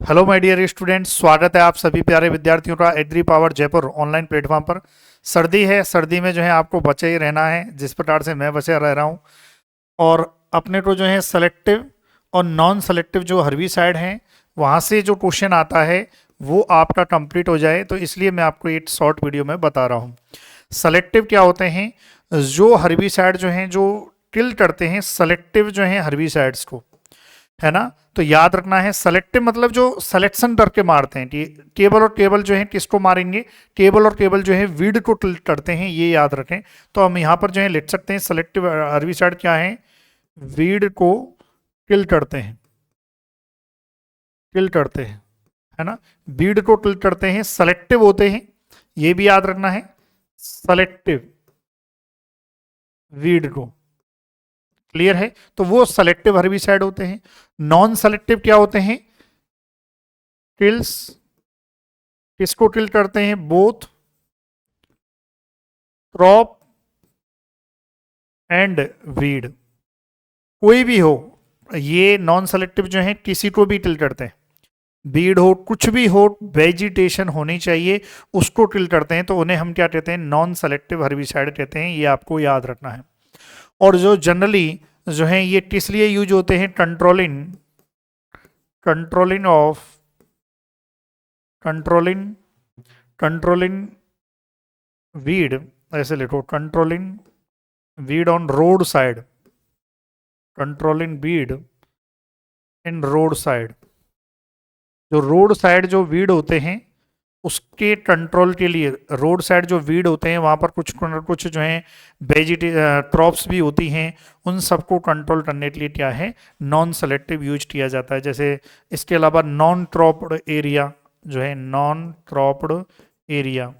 Hello my dear students, स्वागत है आप सभी प्यारे विद्यार्थियों का agri power Jaipur online platform पर। सर्दी है, सर्दी में जो है आपको बचे ही रहना है, जिस प्रकार से मैं बचे रह रहा हूँ। और अपने को जो है सेलेक्टिव और नॉन सेलेक्टिव जो हर्बिसाइड हैं, वहाँ से जो क्वेश्चन आता है वो आपका कंप्लीट हो जाए, तो इसलिए मैं आपको एक शॉर्ट वीडियो में बता रहा हूँ। सेलेक्टिव क्या होते हैं? जो हर्बिसाइड जो हैं, जो किल करते हैं सेलेक्टिव जो हैं हर्बिसाइड्स को, है ना। तो याद रखना है, सेलेक्टिव मतलब जो सिलेक्शन करके मारते हैं। टेबल और टेबल जो है किसको मारेंगे? टेबल और टेबल जो है वीड को किल करते हैं, ये याद रखें। तो हम यहाँ पर जो है लिख सकते हैं सेलेक्टिव हर्बिसाइड क्या है? वीड को किल करते हैं, किल करते हैं, है ना। वीड को किल करते हैं, सेलेक्टिव होते हैं, ये भी याद रखना है। सेलेक्टिव वीड को, क्लियर है। तो वो सेलेक्टिव हर्बिसाइड होते हैं। नॉन सेलेक्टिव क्या होते हैं? किल्स, किसको किल करते हैं? बोथ क्रॉप एंड वीड, कोई भी हो, ये नॉन सेलेक्टिव जो है किसी को भी किल करते हैं। बीड हो, कुछ भी हो, वेजिटेशन होनी चाहिए, उसको किल करते हैं, तो उन्हें हम क्या कहते हैं? नॉन सेलेक्टिव हर्बिसाइड कहते हैं। ये आपको याद रखना है। और जो जनरली जो है ये किस लिए यूज होते हैं? Controlling, controlling of, controlling, controlling weed, ऐसे लिखो, controlling weed on road side, controlling weed in road side. जो रोड साइड जो वीड होते हैं उसके कंट्रोल के लिए, रोड साइड जो वीड होते हैं वहाँ पर कुछ कुछ जो है वेजिटे क्रॉप्स भी होती हैं, उन सबको कंट्रोल करने के लिए क्या है? नॉन सेलेक्टिव यूज किया जाता है। जैसे इसके अलावा नॉन क्रॉप्ड एरिया जो है, नॉन क्रॉप्ड एरिया,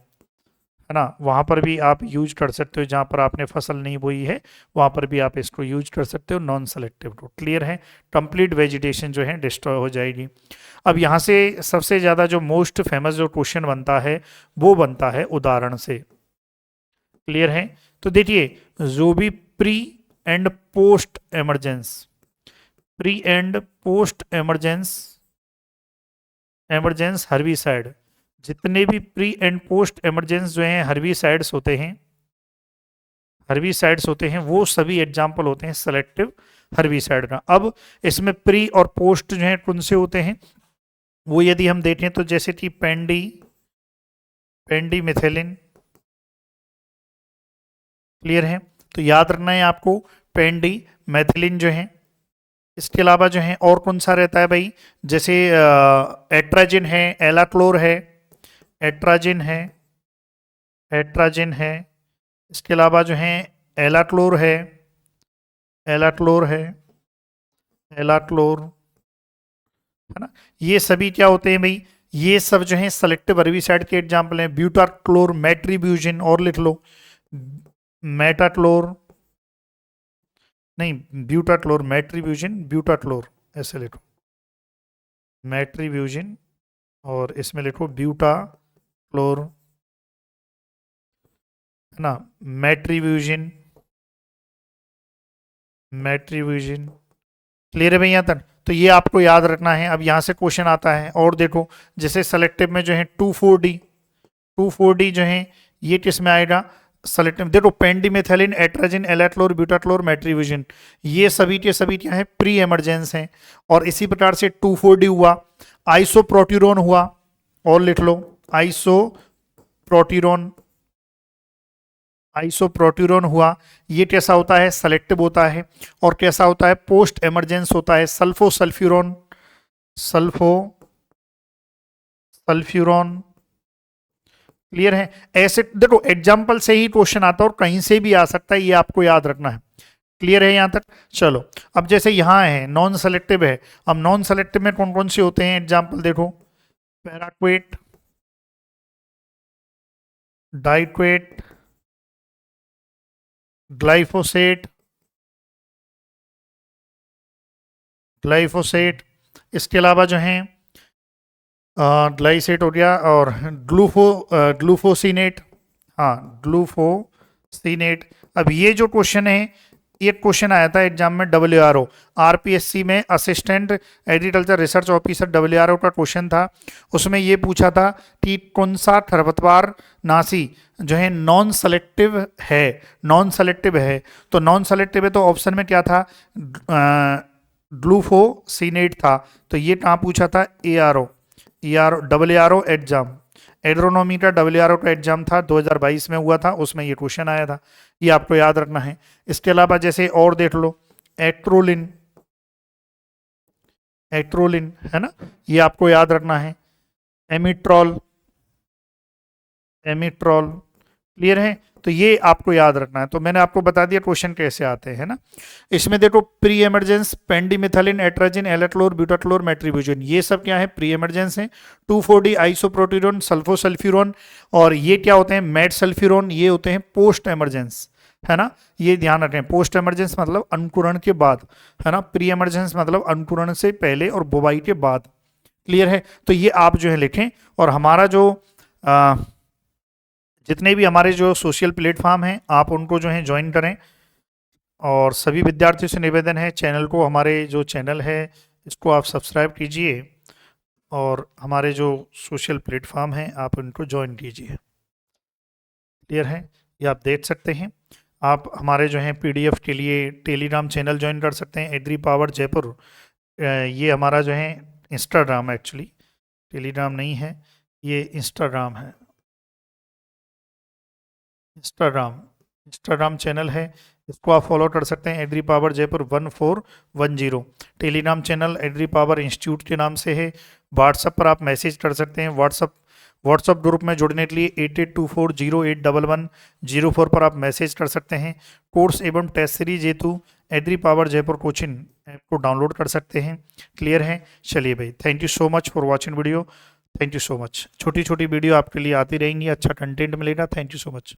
है ना, वहाँ पर भी आप यूज कर सकते हो। जहाँ पर आपने फसल नहीं बोई है वहाँ पर भी आप इसको यूज कर सकते हो, नॉन सेलेक्टिव को। क्लियर है? कंप्लीट वेजिटेशन जो है डिस्ट्रॉय हो जाएगी। अब यहाँ से सबसे ज़्यादा जो मोस्ट फेमस जो क्वेश्चन बनता है वो बनता है उदाहरण से। क्लियर है? तो देखिए, जो भी pre and post emergence, pre and post emergence, emergence herbicide, जितने भी प्री एंड पोस्ट एमरजेंस जो हैं हर्बिसाइड्स होते हैं, हर्बिसाइड्स होते हैं, वो सभी एग्जाम्पल होते हैं सेलेक्टिव हर्बिसाइड का। अब इसमें प्री और पोस्ट जो है कौन से होते हैं वो यदि हम देखें तो जैसे कि पेंडी, पेंडी मिथेलिन, क्लियर है। तो याद रखना है आपको, पेंडी मैथिलिन जो है। इसके अलावा जो है और कौन सा रहता है भाई? जैसे एट्राजिन है, एलाक्लोर है, एट्राजिन है, एट्राजिन है। इसके अलावा जो है एलाक्लोर है, एलाक्लोर है, एलाक्लोर, है ना। ये सभी क्या होते हैं भाई? ये सब जो है सेलेक्टिव हर्बिसाइड के एग्जाम्पल हैं। ब्यूटाक्लोर, मेट्रीब्यूजिन, और लिख लो मेटाक्लोर, नहीं ब्यूटाक्लोर, मेट्रीब्यूजिन, ब्यूटाक्लोर, ऐसे लिखो मेट्रीब्यूजिन, और इसमें लिखो ब्यूटाक्लोर, है ना, मेट्रीब्यूजिन, मेट्रीब्यूजिन। क्लियर है भाई यहाँ तक? तो ये आपको याद रखना है। अब यहाँ से क्वेश्चन आता है, और देखो, जैसे सेलेक्टिव में जो है 2,4-D, 2,4-D जो है ये किस में आएगा? सेलेक्टिव। देखो, पेंडिमेथेलिन, एट्राजिन, एलाक्लोर, ब्यूटाक्लोर, मेट्रीविजन, ये सभी के सभी क्या है? प्री एमरजेंस हैं। और इसी प्रकार से 2,4-D हुआ, आइसोप्रोट्यूरोन हुआ, और लिख लो आइसोप्रोट्यूरोन, आइसोप्रोट्यूरोन हुआ, ये कैसा होता है? सेलेक्टिव होता है। और कैसा होता है? पोस्ट एमरजेंस होता है। सल्फो सल्फ्यूरोन, सल्फो सल्फ्यूरोन, क्लियर है। ऐसे देखो, एग्जाम्पल से ही क्वेश्चन आता है और कहीं से भी आ सकता है, ये आपको याद रखना है। क्लियर है यहां तक? चलो, अब जैसे यहां है नॉन सेलेक्टिव है। अब नॉन सेलेक्टिव में कौन कौन से होते हैं एग्जाम्पल देखो? Parakeet, diquat, glyphosate, glyphosate. इसके अलावा जो है ग्लाइसेट हो गया, और ग्लूफोसिनेट, हाँ ग्लूफोसिनेट। अब ये जो क्वेश्चन है ये क्वेश्चन आया था एग्जाम में, WRO RPSC में assistant agriculture research officer WRO का क्वेश्चन था। उसमें ये पूछा था कि कौन सा खरपतवार नाशी जो है नॉन सेलेक्टिव है, नॉन सेलेक्टिव है। तो नॉन सेलेक्टिव है तो ऑप्शन में क्या था, ग्लूफोसिनेट था। तो ये कहाँ पूछा था, WRO एग्जाम, एग्रोनॉमी का WRO का एग्जाम था 2022 में हुआ था, उसमें ये क्वेश्चन आया था। ये आपको याद रखना है। इसके अलावा जैसे और देख लो, एक्ट्रोलिन, एक्ट्रोलिन है ना, ये आपको याद रखना है। एमिट्रॉल, एमिट्रॉल, क्लियर है। तो ये आपको याद रखना है। तो मैंने आपको बता दिया क्वेश्चन कैसे आते हैं ना। इसमें देखो प्री एमरजेंस, पेंडिमिथलिन, एट्राजिन, एलेट्लोर, ब्यूटाक्लोर, मेट्रीब्यूजिन, ये सब क्या है, प्री एमरजेंस है। 2,4-D आइसोप्रोटीरोन, सल्फोसल्फ्यूरोन, और ये क्या होते हैं, मेड सल्फ्यूरोन, ये होते हैं पोस्ट एमरजेंस, है ना। ये ध्यान रखें, पोस्ट एमरजेंस मतलब अंकुरण के बाद, है ना। प्री एमरजेंस मतलब अंकुरण से पहले और बुवाई के बाद, क्लियर है। तो ये आप जो है लिखें। और हमारा जो जितने भी हमारे जो सोशल प्लेटफॉर्म हैं आप उनको जो है ज्वाइन करें। और सभी विद्यार्थियों से निवेदन है, चैनल को, हमारे जो चैनल है इसको आप सब्सक्राइब कीजिए, और हमारे जो सोशल प्लेटफॉर्म हैं आप उनको ज्वाइन कीजिए, क्लियर है। ये आप देख सकते हैं। आप हमारे जो है PDF के लिए टेलीग्राम चैनल ज्वाइन कर सकते हैं, एग्री पावर जयपुर। ये हमारा जो है इंस्टाग्राम, एक्चुअली टेलीग्राम नहीं है, ये इंस्टाग्राम है, इंस्टाग्राम चैनल है, इसको आप फॉलो कर सकते हैं, agri power Jaipur 1410। Telegram channel agri power institute के नाम से है। व्हाट्सएप पर आप मैसेज कर सकते हैं। व्हाट्सएप ग्रुप में जुड़ने के लिए 8824081104 पर आप मैसेज कर सकते हैं। कोर्स एवं टेस्ट सीरीज हेतु agri power Jaipur coaching app को डाउनलोड कर सकते हैं, क्लियर है। चलिए भाई, thank you so much for watching video, thank you so much. छोटी छोटी वीडियो आपके लिए आती रहेंगी, अच्छा कंटेंट मिलेगा। Thank you so much.